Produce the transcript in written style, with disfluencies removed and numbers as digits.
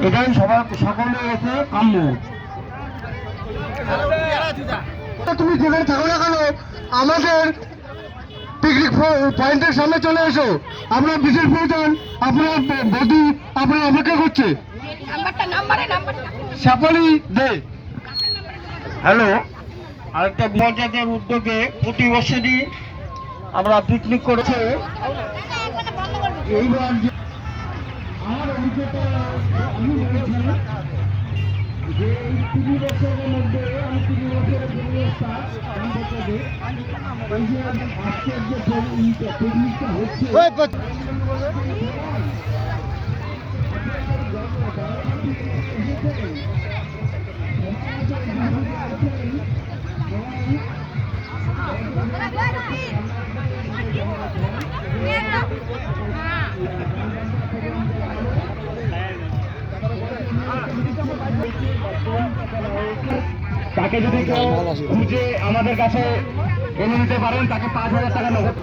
এটাই সবার সকলে এসে কাম্য। তুমি যেখানে থাকো না কেন আমাদের পিকনিক পয়েন্টের সামনে চলে এসো। আপনার বিশেষ প্রয়োজন, আপনার বধূ আপনার অপেক্ষা করছে। শ্যাপলি দে। হ্যালো, আরেকটা পঞ্চায়েতের উদ্যোগে প্রতি বছরই আমরা পিকনিক করেছি। এইবার আমার অভিজ্ঞতা আমি বলছি যে এই 3 বছরের মধ্যে আমি 3 বছরের পরিবেশটা এই যে আজকের যে পিকনিকটা হচ্ছে তাকে যদি কেউ খুঁজে আমাদের কাছে এনে নিতে পারেন, তাকে 5,000 টাকা নগদ